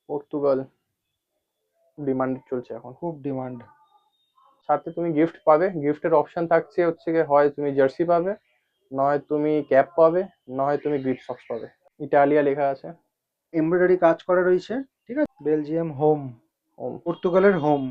Portugal demand চলছে এখন। খুব ডিমান্ড। সাথে তুমি গিফট পাবে, গিফটের অপশন থাকছে হচ্ছে গিয়ে হয় তুমি জার্সি পাবে, নয় তুমি ক্যাপ পাবে, নয় তুমি গ্রিপ সক্স পাবে। ইটালিয়া লেখা আছে। এমব্রয়ডারি কাজ করা রয়েছে, ঠিক আছে। Belgium home, home. পর্তুগালের হোম।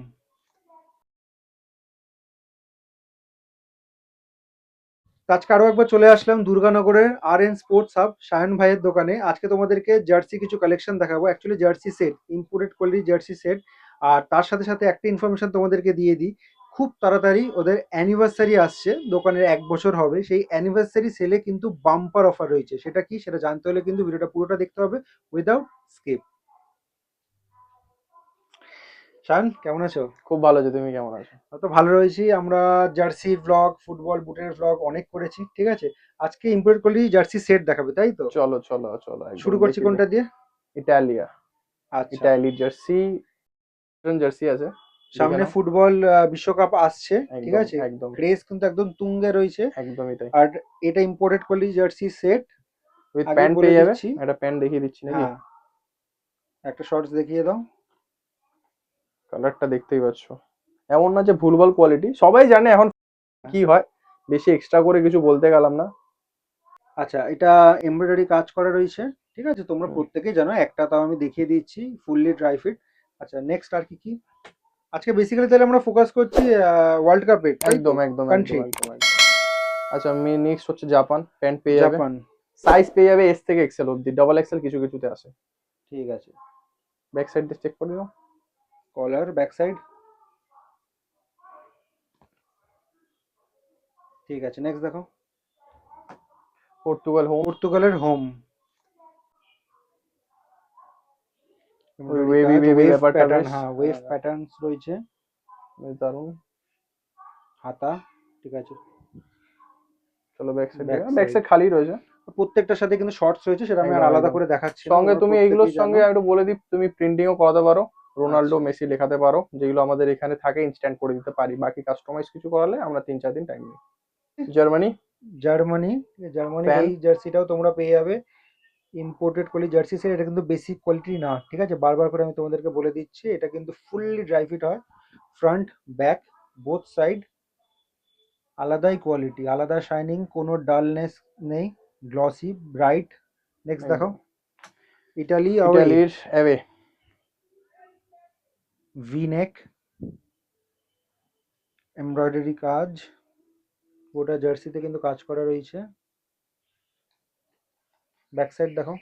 আজকে আরো একবার চলে আসলাম দুর্গানগরের R N sports hub Sayan ভাইয়ের দোকানে। আজকে তোমাদেরকে জার্সি কিছু কালেকশন দেখাবো, actually jersey set, imported quality jersey set. আর তার সাথে সাথে একটা ইনফরমেশন তোমাদেরকে দিয়ে দিই, খুব তাড়াতাড়ি ওদের অ্যানিভার্সারি আসছে, দোকানের 1 বছর হবে। সেই অ্যানিভার্সারি সেলে কিন্তু বাম্পার অফার রয়েছে। সেটা কি সেটা জানতে হলে কিন্তু ভিডিওটা পুরোটা দেখতে হবে উইদাউট স্কিপ। শায়ন, কেমন আছো? খুব ভালো আছে, তুমি কেমন আছো? তো ভালো রয়েছি আমরা। জার্সি ব্লগ, ফুটবল বুটের ব্লগ অনেক করেছি, ঠিক আছে। আজকে ইম্পোর্ট কোয়ালিটি জার্সি সেট দেখাবে, তাই তো? চলো চলো চলো, একদম শুরু করছি দেখিয়ে দিই। কোনটা দিয়ে? ইটালিয়া। আচ্ছা। ইটালি জার্সি, জার্সি আছে, দেখে সামনে নাও। ফুটবল বিশ্বকাপ আসছে, ঠিক একদম আছে। একদম ক্রেজ কিন্তু একদম তুঙ্গে রয়েছে। একদমই তাই। আর এটা imported quality jersey set, with আগেই প্যান্ট বলে পেয়ে যাবে, দিচ্ছি। একটা প্যান্ট দেখিয়ে দিচ্ছি নাকি। হ্যাঁ, একটা শর্টস দেখিয়ে দাও। কালারটা দেখতেই পাচ্ছ, এমন না যে ভুলভাল কোয়ালিটি, সবাই জানে এখন কি হয়, বেশি এক্সট্রা করে কিছু বলতে গেলাম না। আচ্ছা, এটা এমব্রয়ডারি কাজ করা রয়েছে, ঠিক আছে। তোমরা হুম, প্রত্যেকেই জানো, একটা তাও আমি দেখিয়ে দিচ্ছি, ফুললি ড্রাই ফিট। আচ্ছা, নেক্সট আর কি কি? আজকে বেসিক্যালি তাহলে আমরা ফোকাস করছি ওয়ার্ল্ড কাপে, তাই তো? একদম একদম একদম কান্ট্রি একদম একদম। আচ্ছা, আমি নেক্সট হচ্ছে জাপান, প্যান্ট পেয়ে যাবে। জাপান, সাইজ পেয়ে যাবে এস থেকে এক্সেল অব্দি, ডবল এক্সেল কিছু কিছুতে আসে। ঠিক আছে। ব্যাক সাইড দিয়ে চেক করে নাও। কলার ব্যাক সাইড, ঠিক আছে। নেক্সট দেখো। Portugal home. পর্তুগালের হোম, ওই এমব্রয়ডারি ওয়েভি কাজ, ওয়েভি ওয়েভ ব্যাপারটা প্যাটার্ন, বেশ হ্যাঁ ওয়েভ প্যাটার্নস রয়েছে। বেশ দারুণ। হাতা, ঠিক আছে। চলো ব্যাক সাইড ব্যাক দিয়ে, ব্যাক সাইড, সাইড খালি রয়েছে। প্রত্যেকটার সাথে কিন্তু শর্টস রয়েছে, সেটা আমি আর একদম আলাদা একদম। করে দেখাচ্ছি না, সঙ্গে তোমরা তুমি এইগুলোর প্রত্যেকেই জানো। সঙ্গে একটু বলে দিই, তুমি প্রিন্টিংও করাতে পারো, রোনাল্ডো আচ্ছা, মেসি লেখাতে পারো, যেগুলো আমাদের এখানে থাকে ইনস্ট্যান্ট করে দিতে পারি। বাকি কাস্টমাইজ কিছু করালে আমরা 3-4 দিন টাইম নিই। জার্মানি। জার্মানি, জার্মানির ফ্যান। এই জার্সিটাও তোমরা পেয়ে যাবে। ইম্পোর্টেড কোয়ালিটি জার্সি সেট, এটা কিন্তু বেসিক কোয়ালিটি না, ঠিক আছে। বারবার করে আমি তোমাদেরকে বলে দিচ্ছি, এটা কিন্তু ফুললি ড্রাই ফিট হয়। ফ্রন্ট ব্যাক বোথ সাইড আলাদাই কোয়ালিটি, আলাদা শাইনিং, কোনো ডালনেস নেই, গ্লসি ব্রাইট। নেক্সট দেখো। একদম। ইটালি অ্যাওয়ে, ইটালির অ্যাওয়ে। ভি নেক, এমব্রয়ডারি কাজ, গোটা জার্সিতে কিন্তু কাজ করা রয়েছে। ব্যাক সাইড দেখো,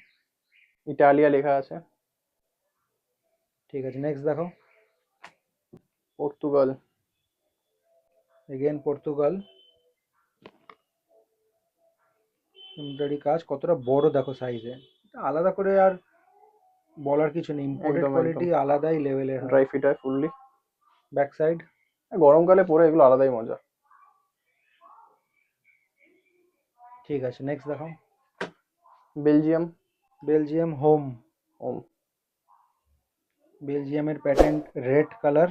ইটালিয়া লেখা আছে। ঠিক আছে। নেক্সট দেখো। পর্তুগাল। এগেন পর্তুগাল, এমব্রয়ডারি কাজ, কতটা বড় দেখো সাইজে। আলাদা করে আর বলার কিছু নেই, ইম্পোর্টেড একদম একদম। কোয়ালিটি আলাদাই লেভেলের হয়। ড্রাই ফিট হয় ফুললি। ব্যাক সাইড, গরমকালে পরে এগুলো আলাদাই মজা। ঠিক আছে। নেক্সট দেখো। Belgium Belgium home, home. বেলজিয়ামের প্যাটার্ন রেড কালার,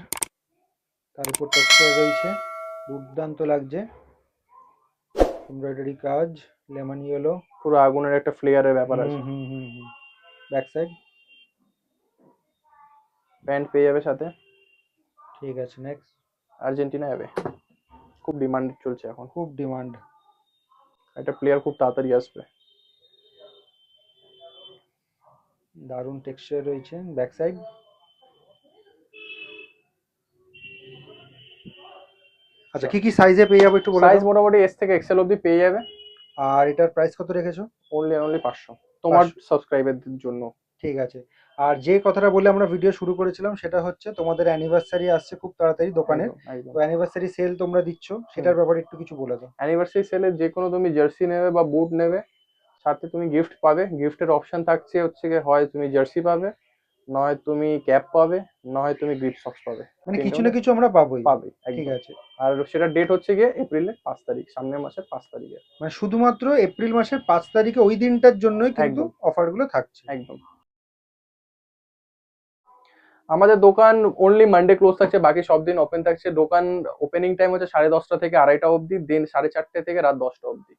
তার উপর টেক্সচার রয়েছে, দুর্দান্ত লাগছে। এমব্রয়ডারি কাজ, লেমন ইয়েলো। পুরো আগুনের একটা ফ্লেয়ারের ব্যাপার হুম আছে। হুম হুম হুম। ব্যাক সাইড, প্যান্ট পেয়ে যাবে সাথে। ঠিক আছে। নেক্সট। আর্জেন্টিনা যাবে, খুব ডিমান্ড চলছে এখন। খুব ডিমান্ড। একটা প্লেয়ার খুব তাড়াতাড়ি আসবে। দারুণ টেক্সচার রয়েছে। ব্যাক সাইড, আচ্ছা কি কি সাইজে পেয়ে যাবো একটু বলে সাইজ দাও। মোটামুটি এস থেকে এক্সেল অব্দি পেয়ে যাবে। আর এটার প্রাইস কত রেখেছো? অনলি অনলি 500, তোমার 500, সাবস্ক্রাইবারদের জন্য। ঠিক আছে। আর যে কথাটা বলে আমরা ভিডিও শুরু করেছিলাম, সেটা হচ্ছে তোমাদের অ্যানিভার্সারি আসছে খুব তাড়াতাড়ি দোকানের। একদম একদম। তো অ্যানিভার্সারি সেল তোমরা দিচ্ছ, হুম। সেটার ব্যাপারে একটু কিছু বলে দাও। অ্যানিভার্সারি সেলে যে কোনো তুমি জার্সি নেবে বা বুট নেবে, সাথে তুমি গিফট পাবে। গিফটের অপশন থাকছে হচ্ছে গিয়ে হয় তুমি জার্সি পাবে, নয় তুমি ক্যাপ পাবে, নয় তুমি গ্রিপ সক্স পাবে। মানে তিনটে কিছু না মধ্যে কিছু আমরা পাবোই। পাবে ঠিক একদম। আছে। আর সেটা ডেট হচ্ছে গিয়ে এপ্রিলের 5 তারিখ, সামনের মাসের 5 তারিখে। মানে শুধুমাত্র এপ্রিল মাসের 5 তারিখে ওই দিনটার জন্যই কিন্তু একদম অফারগুলো থাকছে। একদম। আমাদের দোকান অনলি মানডে ক্লোজ থাকছে, বাকি সব দিন ওপেন থাকছে। দোকান ওপেনিং টাইম হচ্ছে 10:30 থেকে 2:30 অবধি, দিন 4:30 থেকে রাত 10টা অবধি।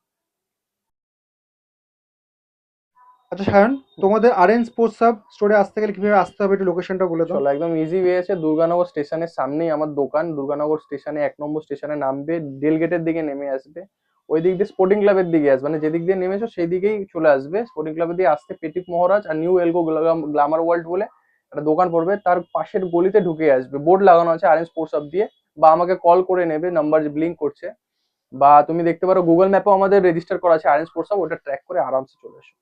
আচ্ছা সায়ন, তোমাদের আরএন স্পোর্টস হাব স্টোরে আসতে গেলে কিভাবে আসতে হবে একটু লোকেশনটা বলে দাও। চলো, একদম ইজি ওয়ে আছে। দুর্গানগর স্টেশনের সামনেই আমার দোকান। দুর্গানগর স্টেশনে 1 নম্বর স্টেশনে নামবে, রেল গেটের দিকে নেমে আসবে, ওই দিক দিয়ে স্পোর্টিং ক্লাবের দিকে আসবে, মানে যেদিক দিয়ে নেমেছো সেই দিকেই চলে আসবে। স্পোর্টিং ক্লাবের দিয়ে আসতে পেটিক মহারাজ আর নিউ এলগো গ্লামার ওয়ার্ল্ড বলে একটা দোকান পড়বে, তার পাশের গলিতে ঢুকে আসবে, বোর্ড লাগানো আছে আরএন স্পোর্টস হাব দিয়ে। বা আমাকে কল করে নেবে, নাম্বার ব্লিঙ্ক করছে। বা তুমি দেখতে পারো গুগল ম্যাপেও আমাদের রেজিস্টার করা আছে আরএন স্পোর্টস হাব, ওটা ট্র্যাক করে আরামসে চলে এসো।